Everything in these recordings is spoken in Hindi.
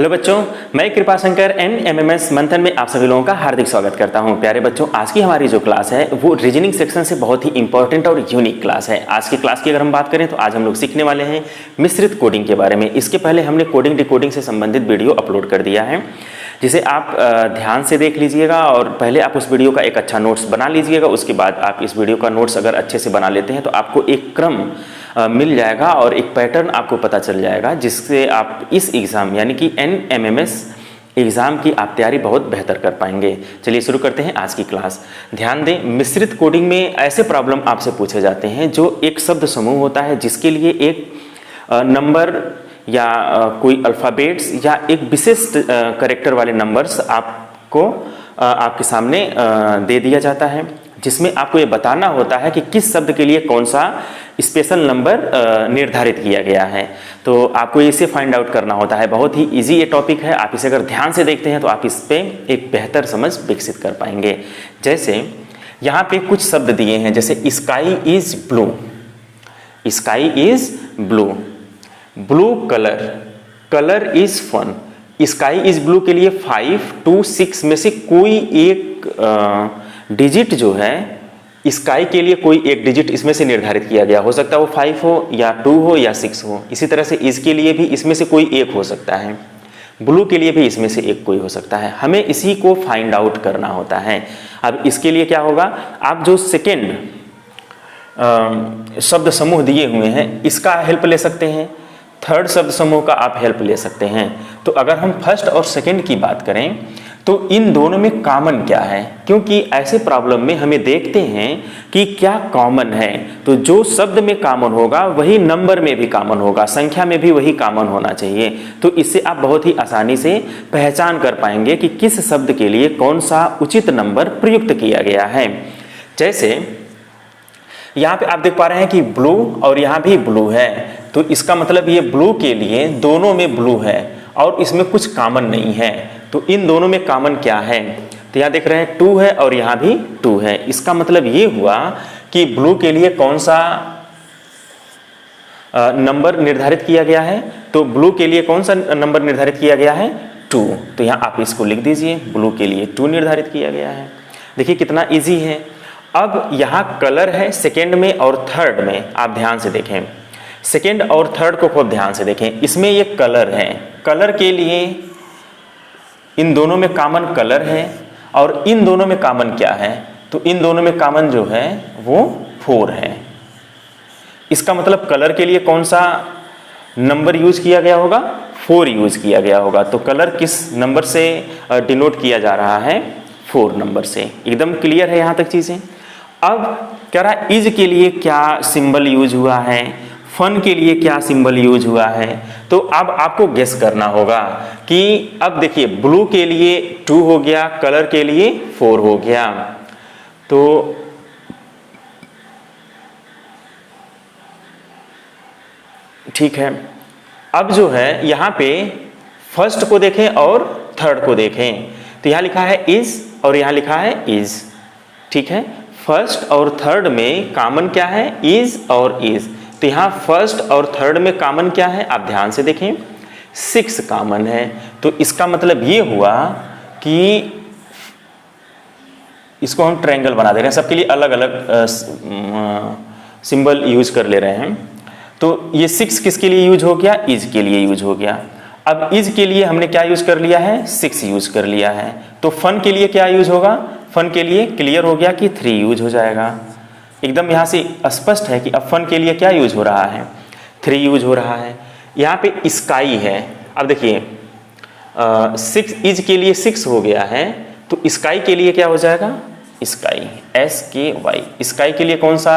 हेलो बच्चों, मैं कृपाशंकर एनएमएमएस मंथन में आप सभी लोगों का हार्दिक स्वागत करता हूं। प्यारे बच्चों, आज की हमारी जो क्लास है वो रीजनिंग सेक्शन से बहुत ही इंपॉर्टेंट और यूनिक क्लास है। आज की क्लास की अगर हम बात करें तो आज हम लोग सीखने वाले हैं मिश्रित कोडिंग के बारे में। इसके पहले हमने कोडिंग डिकोडिंग से संबंधित वीडियो अपलोड कर दिया है, जिसे आप ध्यान से देख लीजिएगा और पहले आप उस वीडियो का एक अच्छा नोट्स बना लीजिएगा। उसके बाद आप इस वीडियो का नोट्स अगर अच्छे से बना लेते हैं तो आपको एक क्रम मिल जाएगा और एक पैटर्न आपको पता चल जाएगा, जिससे आप इस एग्ज़ाम यानी कि एनएमएमएस एग्ज़ाम की आप तैयारी बहुत बेहतर कर पाएंगे। चलिए शुरू करते हैं आज की क्लास। ध्यान दें, मिश्रित कोडिंग में ऐसे प्रॉब्लम आपसे पूछे जाते हैं जो एक शब्द समूह होता है जिसके लिए एक नंबर या कोई अल्फ़ाबेट्स या एक विशिष्ट कैरेक्टर वाले नंबर्स आपको आपके सामने दे दिया जाता है, जिसमें आपको ये बताना होता है कि किस शब्द के लिए कौन सा स्पेशल नंबर निर्धारित किया गया है। तो आपको इसे फाइंड आउट करना होता है। बहुत ही इजी ये टॉपिक है। आप इसे अगर ध्यान से देखते हैं तो आप इस पे एक बेहतर समझ विकसित कर पाएंगे। जैसे यहाँ पे कुछ शब्द दिए हैं, जैसे sky is blue, sky is blue, blue colour, colour is fun. Sky is blue के लिए 5, 2, 6 में से कोई एक डिजिट जो है, स्काई के लिए कोई एक डिजिट इसमें से निर्धारित किया गया। हो सकता है वो 5 हो या 2 हो या 6 हो। इसी तरह से इस के लिए भी इसमें से कोई एक हो सकता है, ब्लू के लिए भी इसमें से एक कोई हो सकता है। हमें इसी को फाइंड आउट करना होता है। अब इसके लिए क्या होगा, आप जो सेकेंड शब्द समूह दिए हुए हैं इसका हेल्प ले सकते हैं, थर्ड शब्द समूह का आप हेल्प ले सकते हैं। तो अगर हम फर्स्ट और सेकेंड की बात करें तो इन दोनों में कॉमन क्या है, क्योंकि ऐसे प्रॉब्लम में हमें देखते हैं कि क्या कॉमन है। तो जो शब्द में कॉमन होगा वही नंबर में भी कॉमन होगा, संख्या में भी वही कॉमन होना चाहिए। तो इससे आप बहुत ही आसानी से पहचान कर पाएंगे कि किस शब्द के लिए कौन सा उचित नंबर प्रयुक्त किया गया है। जैसे यहाँ पे आप देख पा रहे हैं कि ब्लू और यहाँ भी ब्लू है, तो इसका मतलब ये ब्लू के लिए दोनों में ब्लू है और इसमें कुछ कॉमन नहीं है। तो इन दोनों में कॉमन क्या है, तो यहाँ देख रहे हैं 2 है और यहाँ भी 2 है। इसका मतलब ये हुआ कि ब्लू के लिए कौन सा नंबर निर्धारित किया गया है, तो ब्लू के लिए कौन सा नंबर निर्धारित किया गया है, 2। तो यहाँ आप इसको लिख दीजिए, ब्लू के लिए 2 निर्धारित किया गया है। देखिए कितना इजी है। अब यहाँ कलर है सेकेंड में और थर्ड में, आप ध्यान से देखें, सेकेंड और थर्ड को खूब ध्यान से देखें। इसमें ये कलर है, कलर के लिए इन दोनों में कॉमन कलर है और इन दोनों में कॉमन क्या है, तो इन दोनों में कॉमन जो है वो 4 है। इसका मतलब कलर के लिए कौन सा नंबर यूज किया गया होगा, 4 यूज किया गया होगा। तो कलर किस नंबर से डिनोट किया जा रहा है, 4 नंबर से। एकदम क्लियर है यहाँ तक चीजें। अब कह रहा है इज के लिए क्या सिंबल यूज हुआ है, फन के लिए क्या सिंबल यूज हुआ है। तो अब आपको गेस करना होगा कि अब देखिए ब्लू के लिए 2 हो गया, कलर के लिए 4 हो गया। तो ठीक है, अब जो है यहाँ पे फर्स्ट को देखें और थर्ड को देखें, तो यहाँ लिखा है इज और यहाँ लिखा है इज। ठीक है, फर्स्ट और थर्ड में कॉमन क्या है, इज और इज। तो यहाँ फर्स्ट और थर्ड में कॉमन क्या है, आप ध्यान से देखें, 6 कॉमन है। तो इसका मतलब ये हुआ कि इसको हम ट्रायंगल बना दे रहे हैं, सबके लिए अलग अलग सिंबल यूज कर ले रहे हैं। तो ये 6 किसके लिए यूज हो गया, इज के लिए यूज हो गया। अब इज के लिए हमने क्या यूज कर लिया है, 6 यूज कर लिया है। तो फन के लिए क्या यूज होगा, फन के लिए क्लियर हो गया कि 3 यूज हो जाएगा। एकदम यहाँ से स्पष्ट है कि अब फन के लिए क्या यूज हो रहा है, 3 यूज हो रहा है। यहाँ पे स्काई है, अब देखिए 6 इज के लिए 6 हो गया है, तो स्काई के लिए क्या हो जाएगा, स्काई, SKY। स्काई के लिए कौन सा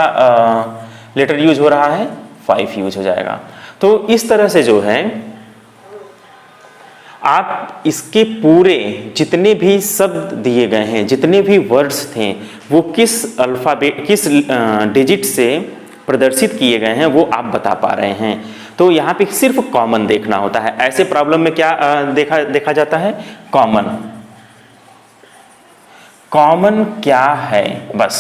लेटर यूज हो रहा है, 5 यूज हो जाएगा। तो इस तरह से जो है आप इसके पूरे जितने भी शब्द दिए गए हैं, जितने भी वर्ड्स थे, वो किस अल्फाबेट किस डिजिट से प्रदर्शित किए गए हैं वो आप बता पा रहे हैं। तो यहाँ पे सिर्फ कॉमन देखना होता है। ऐसे प्रॉब्लम में क्या देखा जाता है, कॉमन, कॉमन क्या है, बस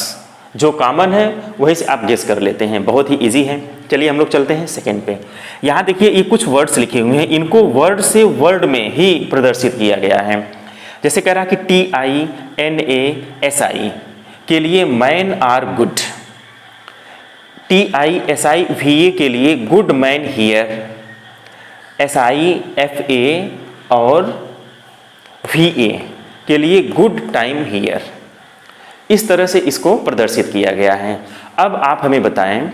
जो कॉमन है वही से आप गेस कर लेते हैं, बहुत ही इजी है। चलिए हम लोग चलते हैं सेकंड पे। यहाँ देखिए ये कुछ वर्ड्स लिखे हुए हैं, इनको वर्ड से वर्ड में ही प्रदर्शित किया गया है। जैसे कह रहा है कि TINASI के लिए मैन आर गुड, TISIVA के लिए गुड मैन हियर, SIFA और VA के लिए गुड टाइम हियर। इस तरह से इसको प्रदर्शित किया गया है। अब आप हमें बताएं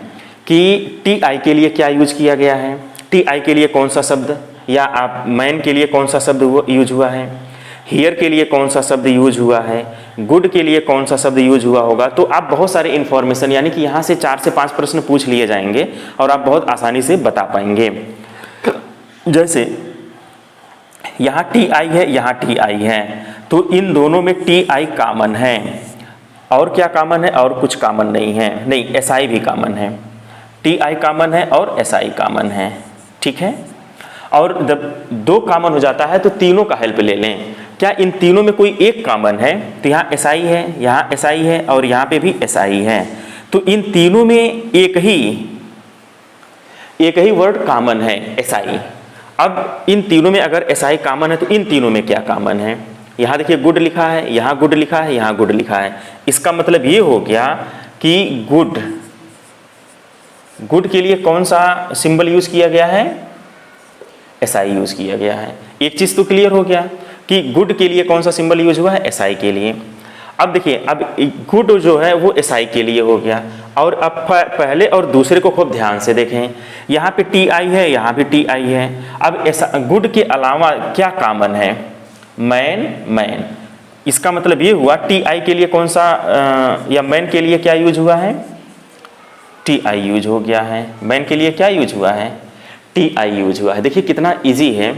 कि TI के लिए क्या यूज किया गया है, TI के लिए कौन सा शब्द, या आप मैन के लिए कौन सा शब्द यूज हुआ है, हियर के लिए कौन सा शब्द यूज हुआ है, गुड के लिए कौन सा शब्द यूज हुआ होगा। तो आप बहुत सारे इन्फॉर्मेशन, यानी कि यहाँ से 4 से 5 प्रश्न पूछ लिए जाएंगे और आप बहुत आसानी से बता पाएंगे। जैसे यहाँ TI है, यहाँ TI है, तो इन दोनों में TI कॉमन है, और क्या कॉमन है, और कुछ कॉमन नहीं है, नहीं SI भी कॉमन है, TI कॉमन है और SI कॉमन है, ठीक है। और जब 2 कॉमन हो जाता है तो तीनों का हेल्प ले लें। क्या इन तीनों में कोई एक कॉमन है, तो यहाँ SI है, यहाँ SI है और यहाँ पे भी SI है, तो इन तीनों में एक ही वर्ड कॉमन है, SI। अब इन तीनों में अगर SI कॉमन है तो इन तीनों में क्या कॉमन है, यहाँ देखिए गुड लिखा है, यहाँ गुड लिखा है, यहाँ गुड लिखा है। इसका मतलब ये हो गया कि गुड के लिए कौन सा सिंबल यूज किया गया है, SI यूज किया गया है। एक चीज तो क्लियर हो गया कि गुड के लिए कौन सा सिंबल यूज हुआ है, SI के लिए। अब देखिए, अब गुड जो है वो SI के लिए हो गया। और अब पहले और दूसरे को खूब ध्यान से देखें, यहाँ पे TI है, यहाँ पे TI है। अब गुड के अलावा क्या कॉमन है, मैन। इसका मतलब ये हुआ TI के लिए कौन सा या मैन के लिए क्या यूज हुआ है, TI यूज हो गया है। मैन के लिए क्या यूज हुआ है, TI यूज हुआ है। देखिए कितना इजी है।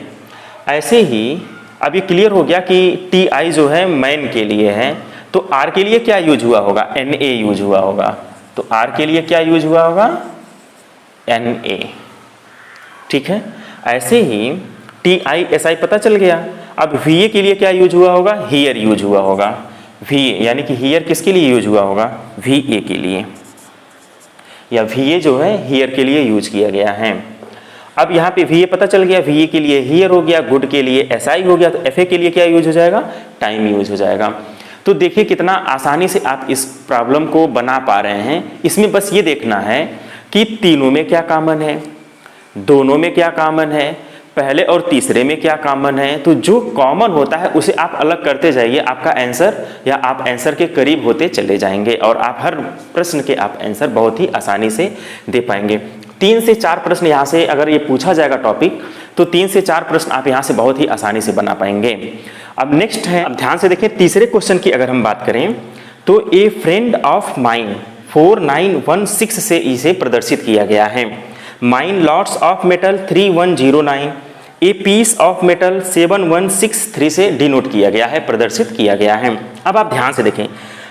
ऐसे ही अब ये क्लियर हो गया कि TI जो है मैन के लिए है, तो R के लिए क्या यूज हुआ होगा, NA यूज हुआ होगा। तो R के लिए क्या यूज हुआ होगा, NA, ठीक है। ऐसे ही TI SI पता चल गया। अब VA के लिए क्या यूज हुआ होगा, हियर यूज हुआ होगा। VA यानी कि हियर किसके लिए यूज हुआ होगा, VA के लिए, या VA जो है हियर के लिए यूज किया गया है। अब यहाँ पे VA पता चल गया, VA के लिए हियर हो गया, गुड के लिए SI हो गया, तो FA के लिए क्या यूज हो जाएगा, टाइम यूज हो जाएगा। तो देखिए कितना आसानी से आप इस प्रॉब्लम को बना पा रहे हैं। इसमें बस ये देखना है कि तीनों में क्या कॉमन है, दोनों में क्या कॉमन है, पहले और तीसरे में क्या कॉमन है। तो जो कॉमन होता है उसे आप अलग करते जाइए, आपका आंसर या आप आंसर के करीब होते चले जाएंगे और आप हर प्रश्न के आप आंसर बहुत ही आसानी से दे पाएंगे। 3 से 4 प्रश्न यहाँ से अगर ये पूछा जाएगा टॉपिक, तो 3 से 4 प्रश्न आप यहाँ से बहुत ही आसानी से बना पाएंगे। अब नेक्स्ट है, अब ध्यान से देखें, तीसरे क्वेश्चन की अगर हम बात करें तो ए फ्रेंड ऑफ माइन 4916 से इसे प्रदर्शित किया गया है। Mine lots of metal 3109, a piece of metal 7163 से डिनोट किया गया है, प्रदर्शित किया गया है। अब आप ध्यान से देखें,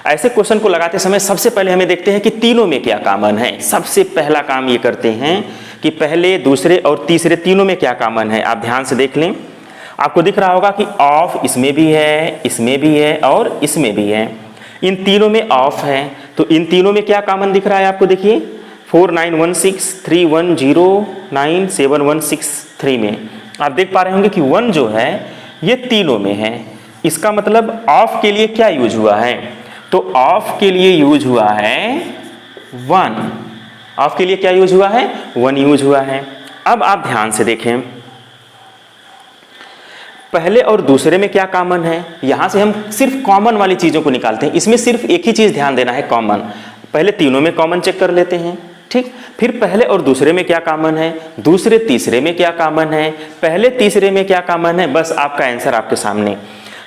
ऐसे क्वेश्चन को लगाते समय सबसे पहले हमें देखते हैं कि तीनों में क्या कॉमन है। सबसे पहला काम ये करते हैं कि पहले, दूसरे और तीसरे तीनों में क्या कॉमन है। आप ध्यान से देख लें, आपको दिख रहा होगा कि ऑफ इसमें भी है, इसमें भी है और इसमें भी है। इन तीनों में ऑफ है, तो इन तीनों में क्या कॉमन दिख रहा है आपको, देखिए 4916, 3109, 7163 में आप देख पा रहे होंगे कि 1 जो है ये तीनों में है। इसका मतलब ऑफ के लिए क्या यूज हुआ है, तो ऑफ के लिए यूज हुआ है 1। ऑफ के लिए क्या यूज हुआ है, 1 यूज हुआ है। अब आप ध्यान से देखें, पहले और दूसरे में क्या कॉमन है। यहां से हम सिर्फ कॉमन वाली चीजों को निकालते हैं। इसमें सिर्फ एक ही चीज ध्यान देना है, कॉमन। पहले तीनों में कॉमन चेक कर लेते हैं, ठीक। फिर पहले और दूसरे में क्या कॉमन है, दूसरे तीसरे में क्या कॉमन है, पहले तीसरे में क्या कॉमन है। बस आपका आंसर आपके सामने।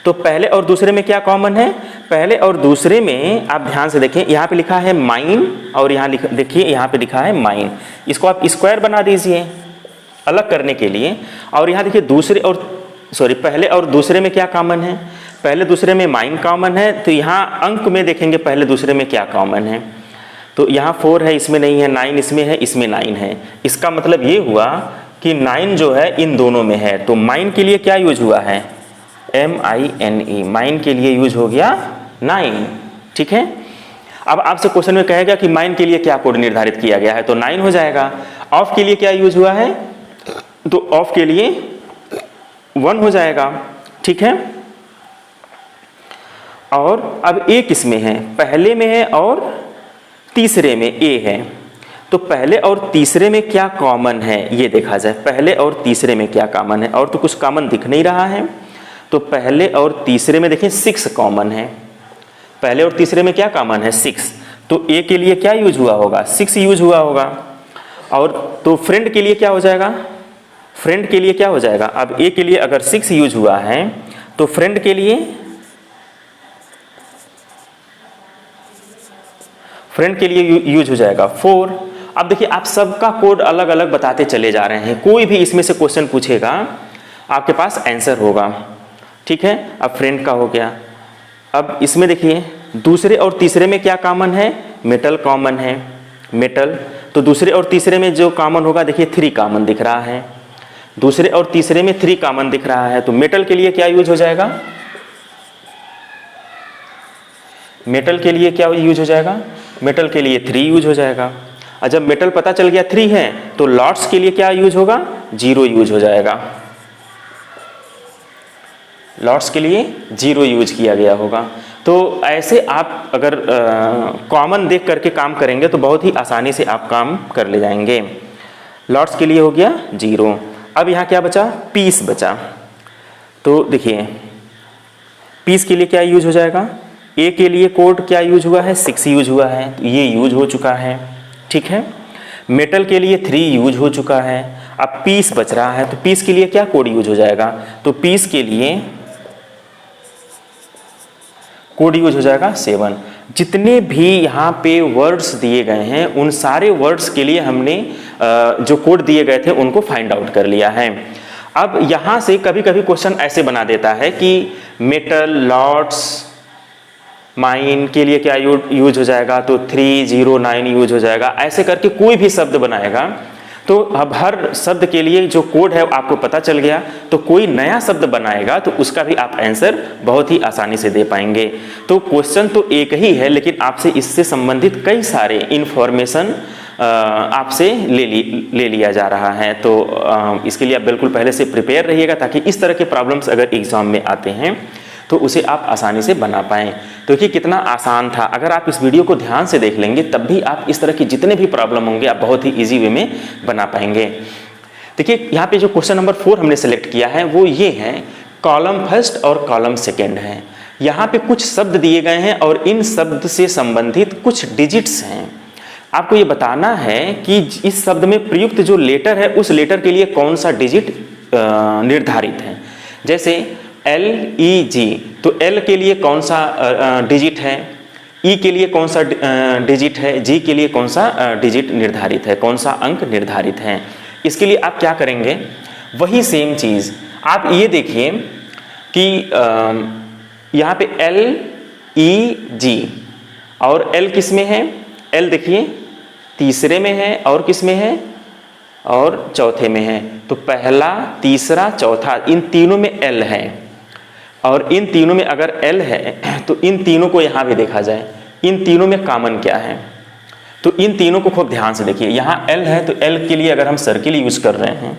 तो पहले और दूसरे में क्या कॉमन है, पहले और दूसरे में आप ध्यान से देखें, यहाँ पे लिखा है माइन और यहाँ देखिए यहाँ पे लिखा है माइन। इसको आप स्क्वायर बना दीजिए अलग करने के लिए। और यहाँ देखिए पहले और दूसरे में क्या कॉमन है, पहले दूसरे में माइन कॉमन है। तो यहाँ अंक में देखेंगे पहले दूसरे में क्या कॉमन है, तो यहाँ 4 है, इसमें नहीं है, 9 इसमें है, इसमें 9 है। इसका मतलब ये हुआ कि 9 जो है इन दोनों में है। तो माइन के लिए क्या यूज हुआ है, MINE, माइन के लिए यूज हो गया 9, ठीक है। अब आपसे क्वेश्चन में कहेगा कि माइन के लिए क्या कोड निर्धारित किया गया है, तो 9 हो जाएगा। ऑफ के लिए क्या यूज हुआ है, तो ऑफ के लिए 1 हो जाएगा, ठीक है। और अब ए किसमें है, पहले में है और तीसरे में ए है, तो पहले और तीसरे में क्या कॉमन है ये देखा जाए। पहले और तीसरे में क्या कॉमन है, और तो कुछ कॉमन दिख नहीं रहा है, तो पहले और तीसरे में देखें 6 कॉमन है। पहले और तीसरे में क्या कॉमन है, 6, तो ए के लिए क्या यूज हुआ होगा, 6 यूज हुआ होगा। और तो फ्रेंड के लिए क्या हो जाएगा, फ्रेंड के लिए क्या हो जाएगा, अब ए के लिए अगर 6 यूज हुआ है तो फ्रेंड के लिए यूज हो जाएगा 4। अब देखिए आप सबका कोड अलग अलग बताते चले जा रहे हैं, कोई भी इसमें से क्वेश्चन पूछेगा आपके पास आंसर होगा, ठीक है। अब फ्रेंड का हो गया। अब इसमें देखिए दूसरे और तीसरे में क्या कॉमन है, मेटल कॉमन है, मेटल, तो दूसरे और तीसरे में जो कॉमन होगा देखिए 3 कॉमन दिख रहा है, दूसरे और तीसरे में 3 कॉमन दिख रहा है, तो मेटल के लिए क्या यूज हो जाएगा, मेटल के लिए क्या यूज हो जाएगा, मेटल के लिए 3 यूज हो जाएगा। और जब मेटल पता चल गया 3 है तो लॉट्स के लिए क्या यूज होगा, 0 यूज हो जाएगा, लॉट्स के लिए 0 यूज किया गया होगा। तो ऐसे आप अगर कॉमन देख करके काम करेंगे तो बहुत ही आसानी से आप काम कर ले जाएंगे। लॉट्स के लिए हो गया 0। अब यहाँ क्या बचा, पीस बचा, तो देखिए पीस के लिए क्या यूज हो जाएगा, ए के लिए कोड क्या यूज हुआ है, 6 यूज हुआ है, तो ये यूज हो चुका है, ठीक है। मेटल के लिए 3 यूज हो चुका है। अब पीस बच रहा है, तो पीस के लिए क्या कोड यूज हो जाएगा, तो पीस के लिए कोड यूज हो जाएगा 7। जितने भी यहाँ पे वर्ड्स दिए गए हैं उन सारे वर्ड्स के लिए हमने जो कोड दिए गए थे उनको फाइंड आउट कर लिया है। अब यहाँ से कभी कभी क्वेश्चन ऐसे बना देता है कि मेटल, लॉट्स, माइन के लिए क्या यूज हो जाएगा, तो 309 यूज हो जाएगा। ऐसे करके कोई भी शब्द बनाएगा तो अब हर शब्द के लिए जो कोड है आपको पता चल गया, तो कोई नया शब्द बनाएगा तो उसका भी आप आंसर बहुत ही आसानी से दे पाएंगे। तो क्वेश्चन तो एक ही है लेकिन आपसे इससे संबंधित कई सारे इंफॉर्मेशन आपसे ले लिया जा रहा है। तो इसके लिए आप बिल्कुल पहले से प्रिपेयर रहिएगा ताकि इस तरह के प्रॉब्लम्स अगर एग्जाम में आते हैं तो उसे आप आसानी से बना पाएँ। तो देखिए कितना आसान था, अगर आप इस वीडियो को ध्यान से देख लेंगे तब भी आप इस तरह की जितने भी प्रॉब्लम होंगे आप बहुत ही इजी वे में बना पाएंगे। देखिए यहाँ पे जो क्वेश्चन नंबर 4 हमने सेलेक्ट किया है वो ये है, कॉलम फर्स्ट और कॉलम सेकेंड है। यहाँ पे कुछ शब्द दिए गए हैं और इन शब्द से संबंधित कुछ डिजिट्स हैं। आपको ये बताना है कि इस शब्द में प्रयुक्त जो लेटर है उस लेटर के लिए कौन सा डिजिट निर्धारित है। जैसे LEG, तो L के लिए कौन सा डिजिट है, E के लिए कौन सा डिजिट है, G के लिए कौन सा डिजिट निर्धारित है, कौन सा अंक निर्धारित है। इसके लिए आप क्या करेंगे, वही सेम चीज़ आप ये देखिए कि यहाँ पे LEG और L किस में है, L देखिए तीसरे में है और किस में है, और चौथे में है। तो पहला, तीसरा, चौथा, इन तीनों में L है और इन तीनों में अगर L है तो इन तीनों को यहाँ भी देखा जाए, इन तीनों में कॉमन क्या है, तो इन तीनों को खूब ध्यान से देखिए। यहाँ L है तो L के लिए अगर हम सर्किल यूज कर रहे हैं,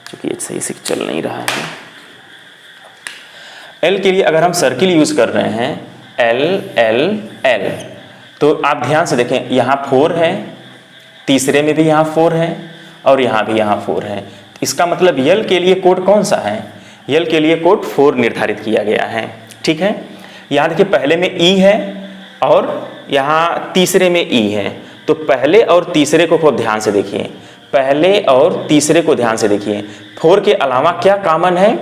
क्योंकि ये सही से चल नहीं रहा है, L के लिए अगर हम सर्किल यूज कर रहे हैं L, तो आप ध्यान से देखें यहाँ 4 है, तीसरे में भी यहाँ 4 है और यहाँ भी यहाँ 4 है। इसका मतलब L के लिए कोड कौन सा है, L के लिए कोड 4 निर्धारित किया गया है, ठीक है। यहाँ देखिए पहले में E है और यहाँ तीसरे में E है, तो पहले और तीसरे को खूब ध्यान से देखिए, पहले और तीसरे को ध्यान से देखिए। 4 के अलावा क्या कॉमन है,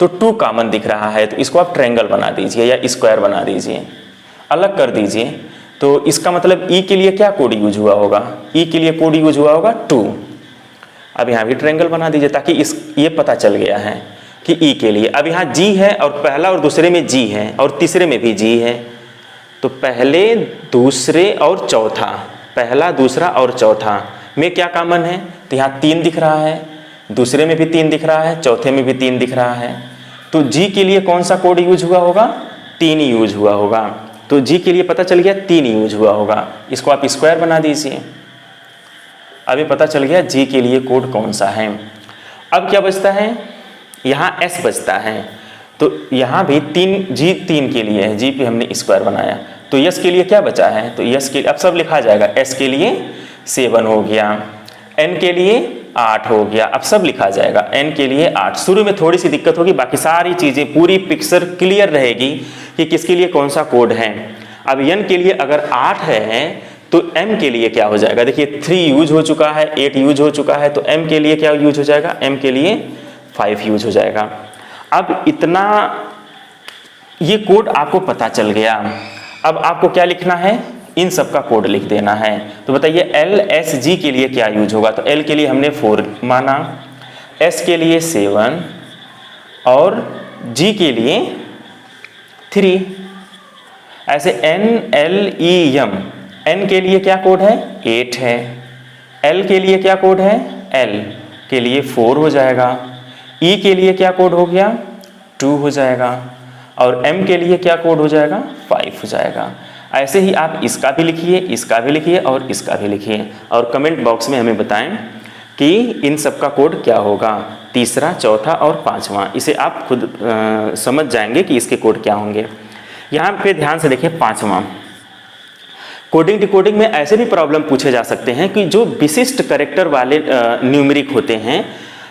तो 2 कॉमन दिख रहा है, तो इसको आप ट्रायंगल बना दीजिए या स्क्वायर बना दीजिए, अलग कर दीजिए। तो इसका मतलब E के लिए क्या कोड यूज हुआ होगा, E के लिए कोड यूज हुआ होगा 2। अब यहाँ भी ट्रायंगल बना दीजिए ताकि ये पता चल गया है कि E के लिए। अब यहाँ G है और पहला और दूसरे में G है और तीसरे में भी G है, तो पहले, दूसरे और चौथा, पहला, दूसरा और चौथा में क्या कॉमन है, तो यहाँ 3 दिख रहा है, दूसरे में भी 3 दिख रहा है, चौथे में भी 3 दिख रहा है। तो G के लिए कौन सा कोड यूज हुआ होगा, 3 यूज हुआ होगा, तो जी के लिए पता चल गया 3 यूज हुआ होगा, इसको आप स्क्वायर बना दीजिए। अभी पता चल गया जी के लिए कोड कौन सा है। अब क्या बचता है, यहाँ एस बचता है, तो यहाँ भी 3 के लिए है, जी पे हमने स्क्वायर बनाया, तो यस के लिए क्या बचा है, तो यस के लिए अब सब लिखा जाएगा, एस के लिए 7 हो गया, एन के लिए 8 हो गया, अब सब लिखा जाएगा, एन के लिए 8। शुरू में थोड़ी सी दिक्कत होगी, बाकी सारी चीज़ें पूरी पिक्चर क्लियर रहेगी कि किसके लिए कौन सा कोड है। अब एन के लिए अगर 8 है तो एम के लिए क्या हो जाएगा, देखिए 3 यूज हो चुका है, 8 यूज हो चुका है, तो एम के लिए क्या यूज हो जाएगा, एम के लिए 5 यूज हो जाएगा। अब इतना ये कोड आपको पता चल गया, अब आपको क्या लिखना है, इन सब का कोड लिख देना है। तो बताइए एल एस जी के लिए क्या यूज होगा, तो एल के लिए हमने 4 माना, एस के लिए 7 और जी के लिए 3। ऐसे N L E M, N के लिए क्या कोड है, 8 है, एल के लिए क्या कोड है, एल के लिए 4 हो जाएगा, ई के लिए क्या कोड हो गया, 2 हो जाएगा, और एम के लिए क्या कोड हो जाएगा, 5 हो जाएगा। ऐसे ही आप इसका भी लिखिए, इसका भी लिखिए और इसका भी लिखिए, और कमेंट बॉक्स में हमें बताएं कि इन सब का कोड क्या होगा, तीसरा, चौथा और 5वां। इसे आप खुद समझ जाएंगे कि इसके कोड क्या होंगे। यहाँ पे ध्यान से देखिए 5वां, कोडिंग डिकोडिंग में ऐसे भी प्रॉब्लम पूछे जा सकते हैं कि जो विशिष्ट कैरेक्टर वाले न्यूमेरिक होते हैं,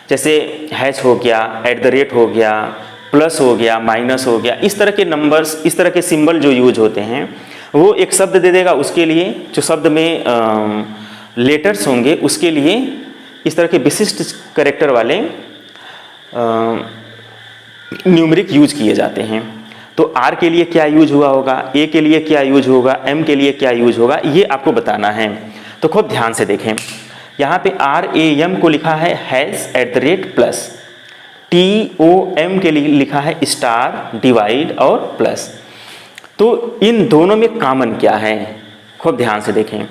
जैसे हैश हो गया, @ हो गया, प्लस हो गया, माइनस हो गया, इस तरह के नंबर्स, इस तरह के सिंबल जो यूज होते हैं, वो एक शब्द दे देगा, उसके लिए जो शब्द में लेटर्स होंगे उसके लिए इस तरह के विशिष्ट कैरेक्टर वाले न्यूमेरिक यूज किए जाते हैं। तो आर के लिए क्या यूज हुआ होगा, ए के लिए क्या यूज होगा, एम के लिए क्या यूज होगा, ये आपको बताना है। तो खूब ध्यान से देखें, यहाँ पे RAM को लिखा है #, प्लस TOM के लिए लिखा है स्टार, डिवाइड और प्लस। तो इन दोनों में कॉमन क्या है, खूब ध्यान से देखें,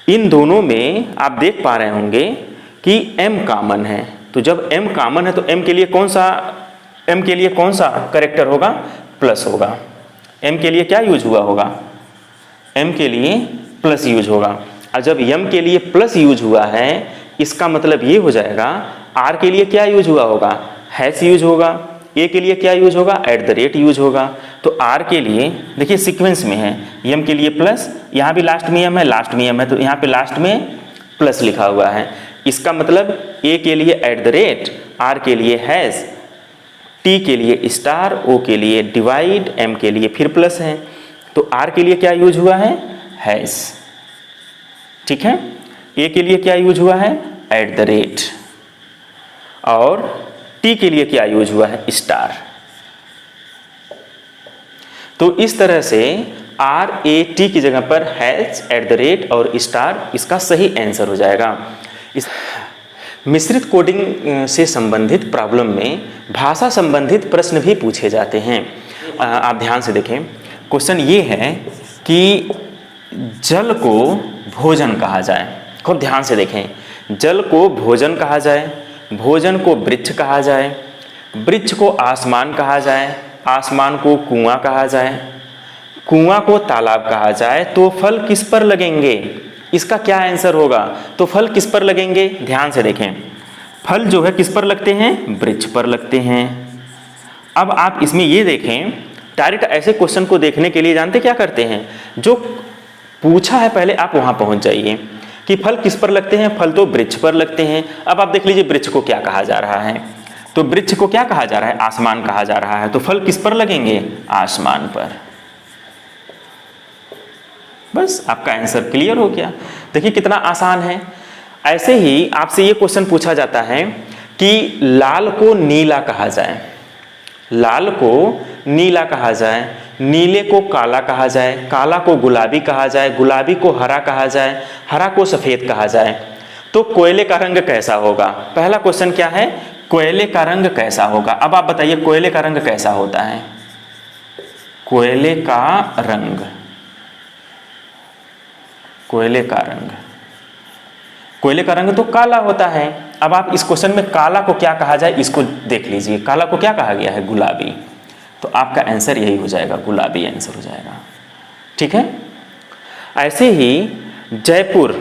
इन दोनों में आप देख पा रहे होंगे कि M कॉमन है। तो जब M कॉमन है तो M के लिए कौन सा कैरेक्टर होगा, प्लस होगा। M के लिए क्या यूज हुआ होगा, M के लिए प्लस यूज होगा। और जब M के लिए प्लस यूज हुआ है, इसका मतलब ये हो जाएगा R के लिए क्या यूज हुआ होगा, हैश यूज होगा, A के लिए क्या यूज होगा, @ यूज होगा। तो R के लिए देखिए सीक्वेंस में है, M के लिए प्लस, यहाँ भी लास्ट में M है, लास्ट में M है, तो यहाँ पे लास्ट में प्लस लिखा हुआ है। इसका मतलब A के लिए @, R के लिए हैश, T के लिए स्टार, O के लिए डिवाइड, M के लिए फिर प्लस है। तो R के लिए क्या यूज हुआ है, हैश, ठीक है। A के लिए क्या यूज हुआ है, @ और T के लिए क्या यूज हुआ है, स्टार। तो इस तरह से RAT की जगह पर हैश, @ और स्टार इसका सही आंसर हो जाएगा। इस मिश्रित कोडिंग से संबंधित प्रॉब्लम में भाषा संबंधित प्रश्न भी पूछे जाते हैं। आप ध्यान से देखें, क्वेश्चन ये है कि जल को भोजन कहा जाए। खूब ध्यान से देखें, जल को भोजन कहा जाए, भोजन को वृक्ष कहा जाए, वृक्ष को आसमान कहा जाए, आसमान को कुआं कहा जाए, कुआं को तालाब कहा जाए, तो फल किस पर लगेंगे, इसका क्या आंसर होगा। तो फल किस पर लगेंगे, ध्यान से देखें, फल जो है किस पर लगते हैं, वृक्ष पर लगते हैं। अब आप इसमें ये देखें, डायरेक्ट ऐसे क्वेश्चन को देखने के लिए जानते क्या करते हैं, जो पूछा है पहले आप वहां पहुंच जाइए कि फल किस पर लगते हैं, फल तो वृक्ष पर लगते हैं। अब आप देख लीजिए वृक्ष को क्या कहा जा रहा है, तो वृक्ष को क्या कहा जा रहा है, आसमान कहा जा रहा है, तो फल किस पर लगेंगे, आसमान पर। बस आपका आंसर क्लियर हो गया। देखिए कितना आसान है। ऐसे ही आपसे ये क्वेश्चन पूछा जाता है कि लाल को नीला कहा जाए, लाल को नीला कहा जाए, नीले को काला कहा जाए, काला को गुलाबी कहा जाए, गुलाबी को हरा कहा जाए, हरा को सफेद कहा जाए, तो कोयले का रंग कैसा होगा। पहला क्वेश्चन क्या है, कोयले का रंग कैसा होगा। अब आप बताइए कोयले का रंग कैसा होता है, कोयले का रंग, कोयले का रंग, कोयले का रंग तो काला होता है। अब आप इस क्वेश्चन में काला को क्या कहा जाए, इसको देख लीजिए, काला को क्या कहा गया है, गुलाबी। तो आपका आंसर यही हो जाएगा, गुलाबी आंसर हो जाएगा। ठीक है। ऐसे ही जयपुर,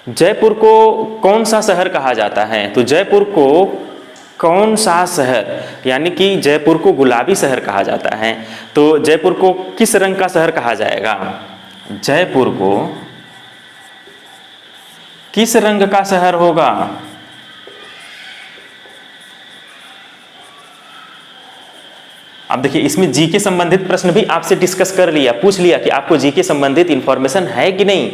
जयपुर को कौन सा शहर कहा जाता है? तो जयपुर को कौन सा शहर, यानी कि जयपुर को गुलाबी शहर कहा जाता है, तो जयपुर को किस रंग का शहर कहा जाएगा? जयपुर को किस रंग का शहर होगा? अब देखिए, इसमें जी के संबंधित प्रश्न भी आपसे डिस्कस कर लिया, पूछ लिया कि आपको जी के संबंधित इंफॉर्मेशन है कि नहीं।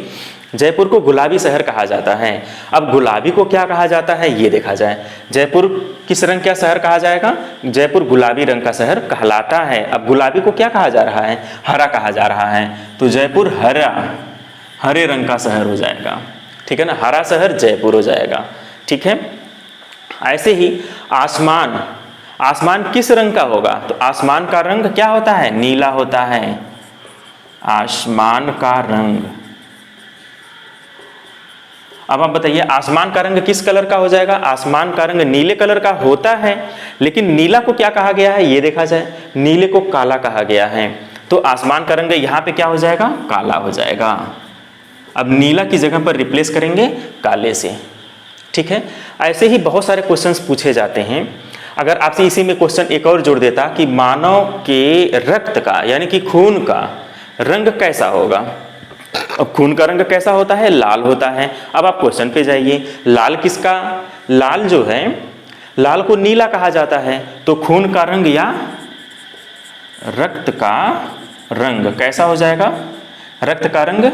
जयपुर को गुलाबी शहर कहा जाता है। अब गुलाबी को क्या कहा जाता है ये देखा जाए। जयपुर किस रंग का शहर कहा जाएगा? जयपुर गुलाबी रंग का शहर कहलाता है। अब गुलाबी को क्या कहा जा रहा है? हरा कहा जा रहा है, तो जयपुर हरे रंग का शहर हो जाएगा, ठीक है ना, हरा शहर जयपुर हो जाएगा, ठीक है। ऐसे ही आसमान, आसमान किस रंग का होगा? तो आसमान का रंग क्या होता है? नीला होता है, आसमान का रंग। अब आप बताइए, आसमान का रंग किस कलर का हो जाएगा? आसमान का रंग नीले कलर का होता है, लेकिन नीला को क्या कहा गया है ये देखा जाए, नीले को काला कहा गया है, तो आसमान का रंग यहाँ पे क्या हो जाएगा? काला हो जाएगा। अब नीला की जगह पर रिप्लेस करेंगे काले से, ठीक है। ऐसे ही बहुत सारे क्वेश्चंस पूछे जाते हैं। अगर आपसे इसी में क्वेश्चन एक और जोड़ देता कि मानव के रक्त का, यानी कि खून का रंग कैसा होगा? अब खून का रंग कैसा होता है? लाल होता है। अब आप क्वेश्चन पे जाइए, लाल किसका? लाल जो है, लाल को नीला कहा जाता है, तो खून का रंग या रक्त का रंग कैसा हो जाएगा? रक्त का रंग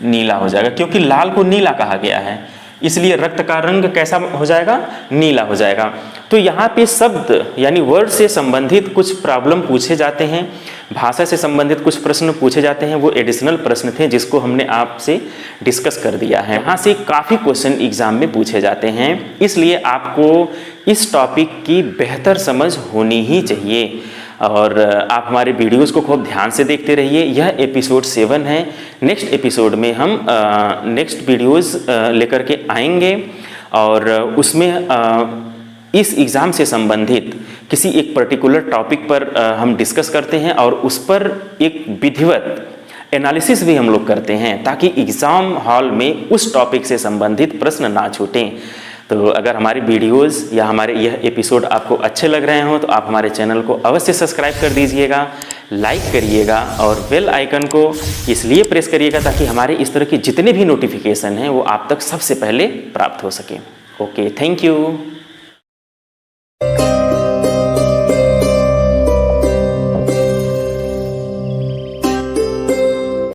नीला हो जाएगा, क्योंकि लाल को नीला कहा गया है, इसलिए रक्त का रंग कैसा हो जाएगा? नीला हो जाएगा। तो यहाँ पे शब्द यानी वर्ड से संबंधित कुछ प्रॉब्लम पूछे जाते हैं, भाषा से संबंधित कुछ प्रश्न पूछे जाते हैं, वो एडिशनल प्रश्न थे जिसको हमने आपसे डिस्कस कर दिया है। यहाँ से काफ़ी क्वेश्चन एग्जाम में पूछे जाते हैं, इसलिए आपको इस टॉपिक की बेहतर समझ होनी ही चाहिए। और आप हमारे वीडियोस को खूब ध्यान से देखते रहिए। यह एपिसोड 7 है। नेक्स्ट एपिसोड में हम नेक्स्ट वीडियोस लेकर के आएंगे और उसमें इस एग्ज़ाम से संबंधित किसी एक पर्टिकुलर टॉपिक पर हम डिस्कस करते हैं और उस पर एक विधिवत एनालिसिस भी हम लोग करते हैं, ताकि एग्ज़ाम हॉल में उस टॉपिक से संबंधित प्रश्न ना छूटें। तो अगर हमारी वीडियोस या हमारे यह एपिसोड आपको अच्छे लग रहे हो तो आप हमारे चैनल को अवश्य सब्सक्राइब कर दीजिएगा, लाइक करिएगा और बेल आइकन को इसलिए प्रेस करिएगा ताकि हमारे इस तरह के जितने भी नोटिफिकेशन हैं वो आप तक सबसे पहले प्राप्त हो सके। Okay, thank you.